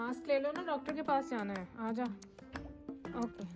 Mask ले लो ना, doctor के पास जाना है। आ जा। ओके।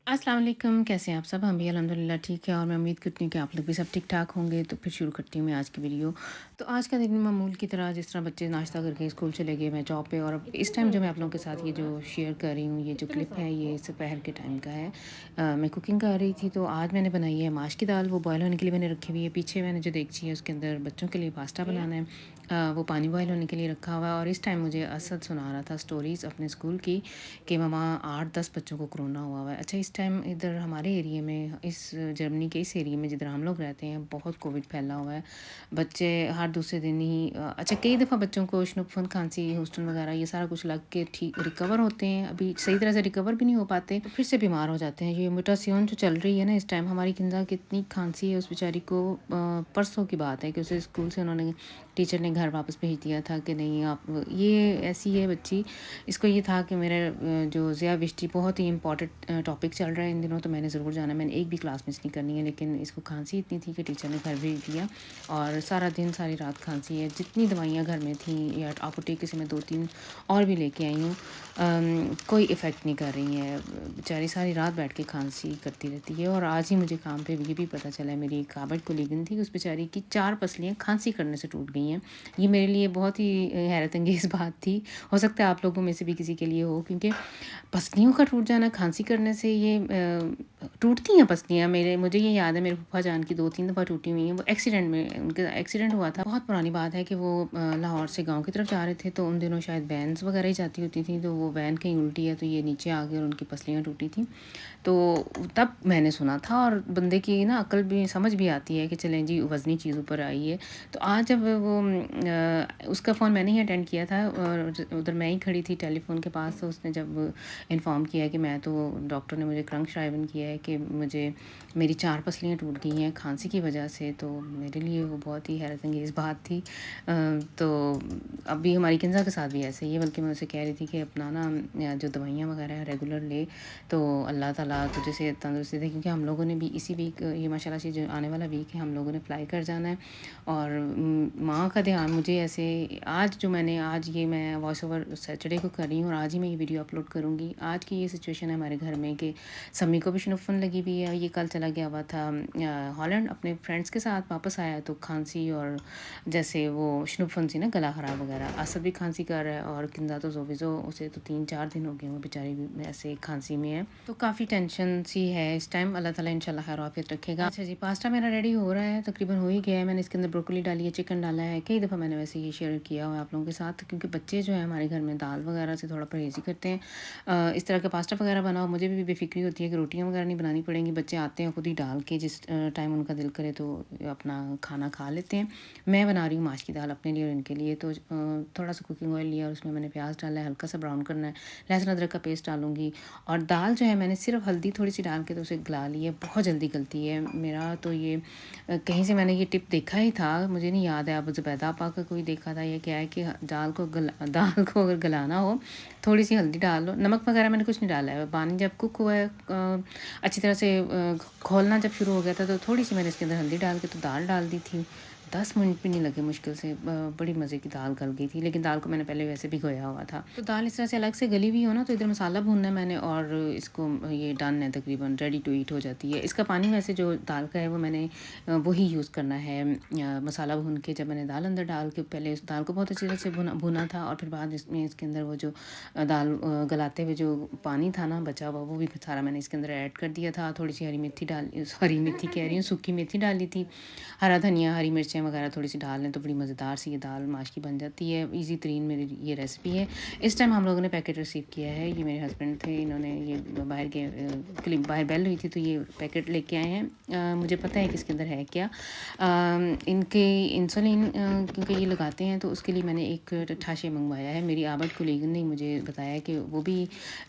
अस्सलाम वालेकुम, कैसे हैं आप सब? हम भी अल्हम्दुलिल्लाह ठीक है और मैं उम्मीद करती हूँ कि आप लोग भी सब ठीक-ठाक होंगे। तो फिर शुरू करती हूँ मैं आज की वीडियो। तो आज का दिन मामूल की तरह, जिस तरह बच्चे नाश्ता करके स्कूल चले गए, मैं जॉब पे, और अब इस टाइम जो मैं आप लोगों के साथ ये जो शेयर कर रही हूँ, ये जो क्लिप है, ये दोपहर के टाइम का है। मैं कुकिंग कर रही थी, तो आज मैंने बनाई है माश की दाल। वो बॉयल होने के लिए मैंने रखी हुई है। पीछे मैंने जो देगची है उसके अंदर बच्चों के लिए पास्ता बनाना है, वो पानी बॉयल होने के लिए रखा हुआ है। और इस टाइम मुझे असद सुना रहा था स्टोरीज़ अपने स्कूल की कि ममा 8-10 बच्चों को कोरोना हुआ हुआ है। अच्छा, इस टाइम इधर हमारे एरिया में, इस जर्मनी के इस एरिया में जिधर हम लोग रहते हैं, बहुत कोविड फैला हुआ है। बच्चे हर दूसरे दिन ही अच्छा, कई दफ़ा बच्चों को शिनोफन, खांसी, होस्टन वगैरह ये सारा कुछ लग के ठीक रिकवर होते हैं। अभी सही तरह से रिकवर भी नहीं हो पाते, तो फिर से बीमार हो जाते हैं। ये म्यूटेशन जो चल रही है ना इस टाइम, हमारी किंजा की इतनी खांसी है उस बेचारी को। परसों की बात है कि उसे स्कूल से उन्होंने, टीचर ने घर वापस भेज दिया था कि नहीं आप, ये ऐसी है बच्ची। इसको ये था कि मेरा जो ज़िया विष्टी बहुत ही इंपॉर्टेंट टॉपिक चल रहा है इन दिनों, तो मैंने ज़रूर जाना, मैंने एक भी क्लास मिस नहीं करनी है। लेकिन इसको खांसी इतनी थी कि टीचर ने घर भेज दिया, और सारा दिन सारी रात खांसी है। जितनी दवाइयाँ घर में थी या आपोटेक से मैं 2-3 और भी लेके आई हूँ, कोई इफ़ेक्ट नहीं कर रही है। बेचारी सारी रात बैठ के खांसी करती रहती है। और आज ही मुझे काम पे ये भी पता चला है, मेरी एक काबड़ कोलीगन थी, उस बेचारी की 4 पसलियाँ खांसी करने से टूट गई हैं। ये मेरे लिए बहुत ही हैरत अंगेज़ बात थी। हो सकता है आप लोगों में से भी किसी के लिए हो, क्योंकि पसलियों का टूट जाना खांसी करने से, ये टूटती हैं पसलियाँ। मुझे ये याद है, मेरे फूफा जान की 2-3 दफ़ा टूटी हुई हैं। वो एक्सीडेंट में, उनका एक्सीडेंट हुआ था। बहुत पुरानी बात है कि वो लाहौर से गाँव की तरफ जा रहे थे, तो उन दिनों शायद वैन्स वगैरह ही जाती होती थी, तो वो वैन कहीं उल्टी है, तो ये नीचे आ गई और उनकी पसलियाँ टूटी थी। तो तब मैंने सुना था, और बंदे की ना अक्ल भी, समझ भी आती है कि चलें जी, वज़नी चीज़ ऊपर आई है। तो आज जब वो उसका फ़ोन मैंने ही अटेंड किया था, और उधर मैं ही खड़ी थी टेलीफ़ोन के पास, तो उसने जब इन्फ़ॉर्म किया कि मैं तो, डॉक्टर ने मुझे क्रंकशाइवन किया है कि मुझे, मेरी 4 पसलियाँ टूट गई हैं खांसी की वजह से, तो मेरे लिए वो बहुत ही हैरत अंगेज़ बात थी। तो अभी हमारी किंजा के साथ भी ऐसे ही है, बल्कि मैं उसे कह रही थी कि अपना ना जो दवाइयाँ वगैरह है रेगुलर ले, तो अल्लाह ताला तुझे से तंदुरुस्ती दे। क्योंकि हम लोगों ने भी इसी वीक, ये माशाल्लाह से जो आने वाला वीक है, हम लोगों ने फ्लाई कर जाना है। और माँ का ध्यान मुझे ऐसे, आज जो मैंने, आज ये मैं वॉइस ओवर सैटरडे को कर रही हूँ, और आज ही मैं ये वीडियो अपलोड करूँगी। आज की ये सिचुएशन है हमारे घर में कि समी को भी शिनोफन लगी हुई है। ये कल चला गया हुआ था हॉलैंड अपने फ्रेंड्स के साथ, वापस आया तो खांसी, और जैसे वो शिनोफन सी ना, गला ख़राब वगैरह। असद भी खांसी कर रहा है, और किंदा तो जोविज़ो, उसे तो 3-4 दिन हो गए, वो बेचारी भी ऐसे खांसी में है। तो काफ़ी टेंशन सी है इस टाइम। अल्लाह ताला इंशाल्लाह खैर आफियत रखेगा। अच्छा जी, पास्ता मेरा रेडी हो रहा है, तकरीबन हो ही गया है। मैंने इसके अंदर ब्रोकली डाली है, चिकन डाला है। कई दफ़ा मैंने वैसे ये शेयर किया हुआ है आप लोगों के साथ, क्योंकि बच्चे जो है हमारे घर में दाल वगैरह से थोड़ा परहेज़ ही करते हैं। इस तरह का पास्ता वगैरह बनाओ, मुझे भी बेफ़िक्री होती है कि रोटियाँ वगैरह नहीं बनानी पड़ेंगी। बच्चे आते हैं खुद ही डाल के, जिस टाइम उनका दिल करे तो अपना खाना खा लेते हैं। मैं बना रही हूँ माश की दाल अपने लिए और इनके लिए। तो थोड़ा सा कुकिंग ऑयल लिया और उसमें मैंने प्याज डाला है, हल्का सा ब्राउन करना है, लहसुन अदरक का पेस्ट डालूंगी। और दाल जो है मैंने सिर्फ हल्दी थोड़ी सी डाल के तो उसे गला ली है। बहुत जल्दी गलती है मेरा तो ये, कहीं से मैंने ये टिप देखा ही था, मुझे नहीं याद है, अब ज़ुबैदा आपा का कोई देखा था। ये क्या है कि दाल को अगर गलाना हो, थोड़ी सी हल्दी डाल लो, नमक वगैरह मैंने कुछ नहीं डाला है। पानी जब कुक हुआ है, अच्छी तरह से खोलना जब शुरू हो गया था, तो थोड़ी सी मैंने इसके अंदर हल्दी डाल के तो दाल डाल दी थी। 10 मिनट भी नहीं लगे मुश्किल से, बड़ी मज़े की दाल गल गई थी। लेकिन दाल को मैंने पहले वैसे भिगोया हुआ था। तो दाल इस तरह से अलग से गली हुई हो ना, तो इधर मसाला भूनना है मैंने, और इसको ये डन है, तकरीबन रेडी टू ईट हो जाती है। इसका पानी वैसे जो दाल का है वो मैंने वही यूज़ करना है। मसाला भून के जब मैंने दाल अंदर डाल के, पहले उस दाल को बहुत अच्छी तरह से भुना था, और फिर बाद इसमें इसके अंदर वो जो दाल गलाते हुए जो पानी था ना बचा हुआ, वो भी सारा मैंने इसके अंदर ऐड कर दिया था। थोड़ी सी हरी मेथी डाल, हरी मेथी कह रही हूँ, सूखी मेथी डाली थी, हरा धनिया, हरी मिर्चें मिर्चें वगैरह थोड़ी सी डाल लें तो बड़ी मज़ेदार सी ये दाल माश की बन जाती है। ईज़ी तरीन मेरी ये रेसिपी है। इस टाइम हम लोगों ने पैकेट रिसीव किया है। ये मेरे हस्बैंड थे, इन्होंने ये बाहर बेल हुई थी तो ये पैकेट लेके आए हैं। मुझे पता है कि इसके अंदर है क्या। इनके इंसुलिन क्योंकि ये लगाते हैं तो उसके लिए मैंने एक ठाशे मंगवाया है। मेरी आबद कोलीग ने मुझे बताया कि वो भी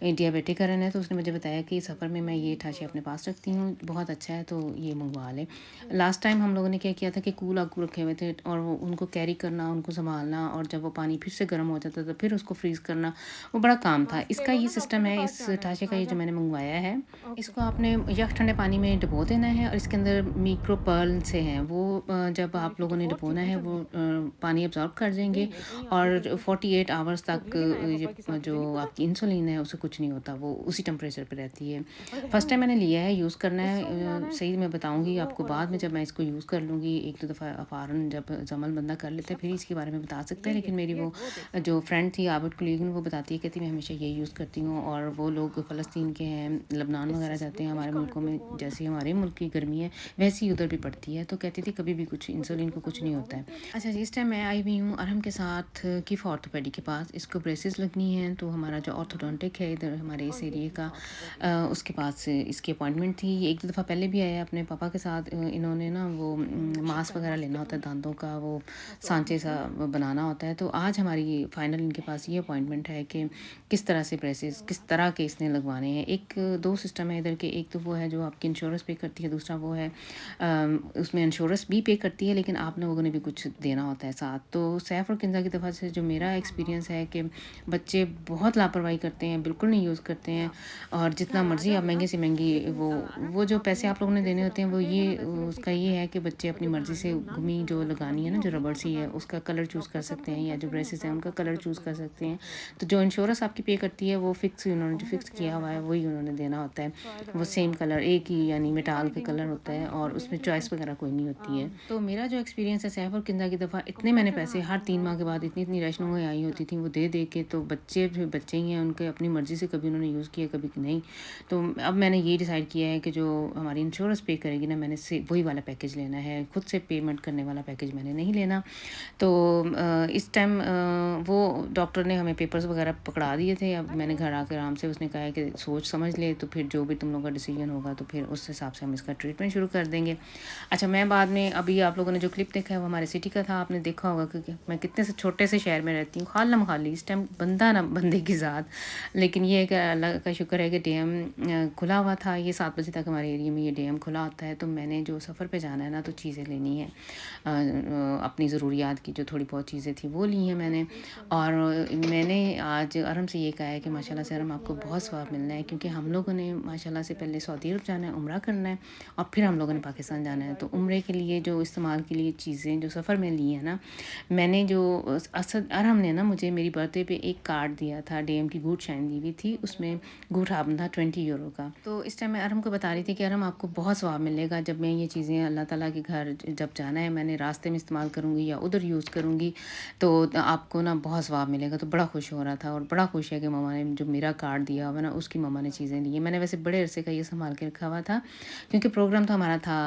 डियाबिटिकरन है, तो उसने मुझे बताया कि सफ़र में मैं ये ठाशे अपने पास रखती हूँ, बहुत अच्छा है, तो ये मंगवा लें। लास्ट टाइम हम लोगों ने क्या किया था कि कूल आगू रखे हुए थे और वो उनको कैरी करना, उनको संभालना, और जब वो पानी फिर से गर्म हो जाता तो फिर उसको फ्रीज़ करना, वो बड़ा काम था। इसका ये सिस्टम है, इस ठाशे का ये जो मैंने मंगवाया है, इसको आपने यख ठंडे पानी में डुबो देना है और इसके अंदर मिक्रो पर्ल से हैं वो जब आप लोगों ने डुबोना है वो पानी अब्जॉर्ब कर जाएंगे और 48 आवर्स तक ये जो आपकी इंसुलिन है उसे कुछ नहीं होता, वो उसी टेम्परेचर पे रहती है। फर्स्ट टाइम मैंने लिया है, यूज़ करना है, सही मैं बताऊंगी आपको बाद में जब मैं इसको यूज़ कर लूँगी, एक दो दफ़ा फ़ौरन जब जमल बंदा कर लेता है फिर इसके बारे में बता सकते हैं। लेकिन मेरी वो जो फ्रेंड थी आबद कुलीग, वो बताती है, कहती मैं हमेशा ये यूज़ करती हूँ। और वो लोग फ़लस्तीन के हैं, लबनान वगैरह जाते हैं, हमारे मुल्कों में जैसे हमारे मुल्क की गर्मी है वैसी ही उधर भी पड़ती है, तो कहती थी कभी भी कुछ इंसुलिन को कुछ नहीं होता है। अच्छा जी, इस टाइम मैं आई हुई हूँ अरहम के साथ किफ ऑर्थोपेडिक के पास। इसको ब्रेसेस लगनी हैं, तो हमारा जो ऑर्थोडोंटिक है इधर हमारे इस एरिए का, उसके पास इसकी अपॉइंटमेंट थी। ये एक दो दफ़ा पहले भी आया अपने पापा के साथ। इन्होंने ना वो मास्क वगैरह लेना होता है दांतों का, वो सांचे सा बनाना होता है। तो आज हमारी फाइनल इनके पास ये अपॉइंटमेंट है कि किस तरह से ब्रेसेस किस तरह के इसने लगवाने हैं। एक दो सिस्टम है इधर के, एक तो वो है जो आपकी इंश्योरेंस पे करती है, दूसरा वो है उसमें इंश्योरेंस भी पे करती है लेकिन आप लोगों ने भी कुछ देना होता है साथ। तो सैफ और किंजा की दफ़ा से जो मेरा एक्सपीरियंस है कि बच्चे बहुत लापरवाही करते हैं, बिल्कुल नहीं यूज़ करते हैं, और जितना मर्ज़ी आप महंगे से महंगी वो जो पैसे आप लोगों ने देने होते हैं वो ये उसका ये है कि बच्चे अपनी मर्ज़ी से गुमी जो लगानी है ना, जो रबड़ सी है, उसका कलर चूज़ कर सकते हैं, या जो ब्रेसेस हैं उनका कलर चूज़ कर सकते हैं। तो जो इंश्योरेंस आपकी पे करती है वो फिक्स, उन्होंने जो फिक्स किया हुआ है वही उन्होंने देना होता है। वो सेम कलर एक ही यानी मेटाल के कलर होता है और उसमें चॉइस वगैरह कोई नहीं होती है। तो मेरा जो एक्सपीरियंस है सैफ और किंदा की दफ़ा इतने मैंने पैसे हर 3 माह के बाद इतनी इतनी रैशनों में आई होती थी वो दे के, तो बच्चे भी बच्चे ही हैं, उनके अपनी मर्ज़ी से कभी उन्होंने यूज़ किया कभी नहीं। तो अब मैंने ये डिसाइड किया है कि जो हमारी इंश्योरेंस पे करेगी ना, मैंने से वही वाला पैकेज लेना है, खुद से पेमेंट करने वाला पैकेज मैंने नहीं लेना। तो इस टाइम वो डॉक्टर ने हमें पेपर्स वगैरह पकड़ा दिए थे। अब मैंने घर आकर आराम से, उसने कहा है कि सोच समझ ले, तो फिर जो भी तुम लोगों का डिसीजन होगा तो फिर उस हिसाब से हम इसका ट्रीटमेंट शुरू कर देंगे। अच्छा, मैं बाद में अभी आप लोगों ने जो क्लिप देखा है वो हमारे सिटी का था, आपने देखा होगा क्योंकि मैं कितने से छोटे से शहर में रहती हूँ, खालम खाली इस टाइम बंदा ना बंदे की ज़ात। लेकिन ये है कि अल्लाह का शुक्र है कि डीएम खुला हुआ था। ये 7 बजे तक हमारे एरिया में ये डीएम खुला होता है। तो मैंने जो सफ़र पे जाना है ना, तो चीज़ें लेनी है, अपनी ज़रूरियात की जो थोड़ी बहुत चीज़ें थी वो ली हैं मैंने। और मैंने आज अरहम से ये कहा है कि माशाल्लाह से अरहम आपको बहुत सवाब मिलना है, क्योंकि हम लोगों ने माशाल्लाह से पहले सऊदी अरब जाना है, उम्रा करना है, और फिर हम लोगों ने पाकिस्तान जाना है। तो उम्रे के लिए जो इस्तेमाल के लिए चीज़ें जो सफ़र में ली हैं ना, मैंने जो असद अरहम ने ना मुझे मेरी बर्थडे पे एक कार्ड दिया था, डीएम की गुड शाइन दी हुई थी, उसमें गुड हाबन था 20 यूरो का। तो इस टाइम मैं अरहम को बता रही थी कि अरहम आपको बहुत सवाब मिलेगा जब मैं ये चीज़ें अल्लाह ताला के घर जब जाना है, मैंने रास्ते में इस्तेमाल करूँगी या उधर यूज़ करूँगी, तो आपको ना बहुत सवाब मिलेगा। तो बड़ा खुश हो रहा था और बड़ा खुश है कि मम्मा ने जो मेरा कार्ड दिया हुआ ना, उसकी मम्मा ने चीज़ें ली हैं। मैंने वैसे बड़े अरसे का ये संभाल के रखा हुआ था क्योंकि प्रोग्राम तो हमारा था,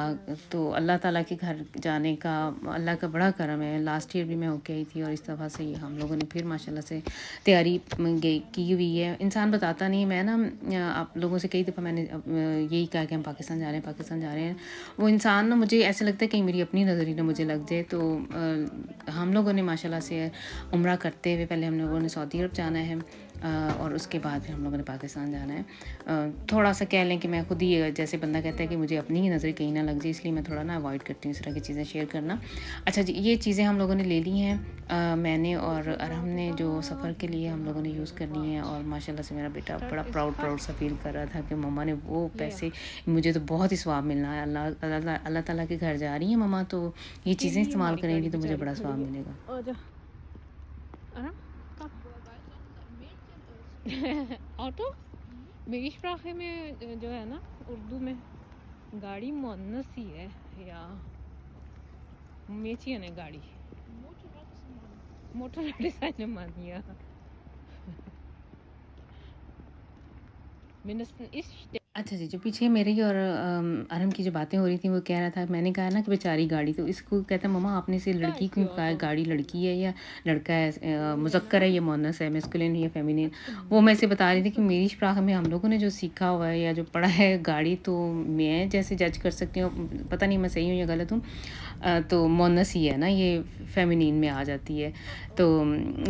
तो अल्लाह ताला के घर जाने का अल्लाह का बड़ा करम है। लास्ट ईयर भी मैं होके आई थी और इस दफ़ा से ये हम लोगों ने फिर माशाल्लाह से तैयारी की हुई है। इंसान बताता नहीं, मैं ना आप लोगों से कई दफ़ा मैंने यही कहा कि हम पाकिस्तान जा रहे हैं, पाकिस्तान जा रहे हैं। वो इंसान ना, मुझे ऐसे लगता है कहीं मेरी अपनी नज़र ही ना मुझे लग जाए। तो हम लोगों ने माशाल्लाह से उम्रा करते हुए पहले हम लोगों ने सऊदी अरब जाना है, और उसके बाद फिर हम लोगों ने पाकिस्तान जाना है। थोड़ा सा कह लें कि मैं खुद ही, जैसे बंदा कहता है कि मुझे अपनी ही नज़र कहीं ना लग जाए, इसलिए मैं थोड़ा ना अवॉइड करती हूँ इस तरह की चीज़ें शेयर करना। अच्छा जी, ये चीज़ें हम लोगों ने ले ली हैं, मैंने और अरहम ने, जो सफ़र के लिए हम लोगों ने यूज़ करनी है। और माशाल्लाह से मेरा बेटा बड़ा प्राउड सा फील कर रहा था कि मम्मा ने वो पैसे, मुझे तो बहुत ही सवाब मिलना है, अल्लाह ताला के घर जा रही हैं मम्मा, तो ये चीज़ें इस्तेमाल करेंगी तो मुझे बड़ा सवाब मिलेगा। ऑटो मेरी sprache में जो है ना, उर्दू में गाड़ी मुअन्नस ही है, या Mädchen eine गाड़ी, Motorrad ist eine Mann, ja. Mindestens ich अच्छा जी, जो पीछे मेरी और अरहम की जो बातें हो रही थी, वो कह रहा था, मैंने कहा ना कि बेचारी गाड़ी, तो इसको कहता है, मम्मा आपने इसे लड़की क्यों कहा है? Gracioso. गाड़ी लड़की है या लड़का है? मुज़क्कर है Elena, या मुअन्नस है? मैस्कुलिन या फेमिनिन? what's the वो मैं इसे meaning बता of रही थी this कि मेरी sentence? शुराह में हम लोगों ने जो सीखा हुआ है या जो पढ़ा है गाड़ी, तो मैं जैसे जज कर सकती हूँ, पता नहीं मैं सही हूँ या गलत हूँ। तो मुअन्नस ही है ना, ये फेमिनिन में आ जाती है। तो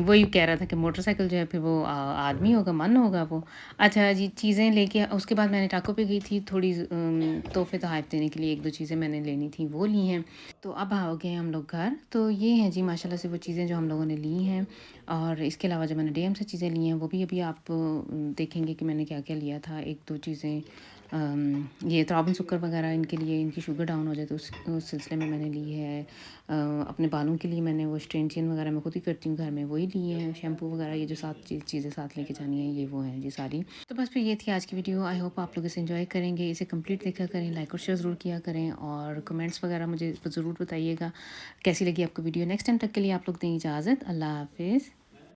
वही कह रहा था कि मोटरसाइकिल जो है फिर वो आदमी होगा, मन होगा वो। अच्छा जी, चीज़ें लेके उसके बाद मैंने टाको पे गई थी, थोड़ी तोहफ़े तोहफ़ देने के लिए 1-2 चीज़ें मैंने लेनी थी, वो ली हैं। तो अब आ गए हम लोग घर। तो ये हैं जी माशाल्लाह से वो चीज़ें जो हम लोगों ने ली हैं, और इसके अलावा जो मैंने डीएम से चीज़ें ली हैं, वो भी अभी आप देखेंगे कि मैंने क्या-क्या लिया था। 1-2 चीज़ें ये त्राबन शुक्र वग़ैरह इनके लिए, इनकी शुगर डाउन हो जाए तो उस सिलसिले में मैंने ली है। अपने बालों के लिए मैंने वो स्ट्रेंचियन वग़ैरह मैं खुद ही करती हूँ घर में, वही लिए हैं। शैम्पू वग़ैरह ये जो 7 चीज़ें साथ लेके जानी है, ये वो हैं जी सारी। तो बस फिर ये थी आज की वीडियो। आई होप आप लोग इसे एंजॉय करेंगे, इसे कंप्लीट देखा करें, लाइक और शेयर ज़रूर किया करें, और कमेंट्स वगैरह मुझे ज़रूर बताइएगा कैसी लगी आपको वीडियो। नेक्स्ट टाइम तक के लिए आप लोग दें इजाज़त। अल्लाह हाफ़िज़।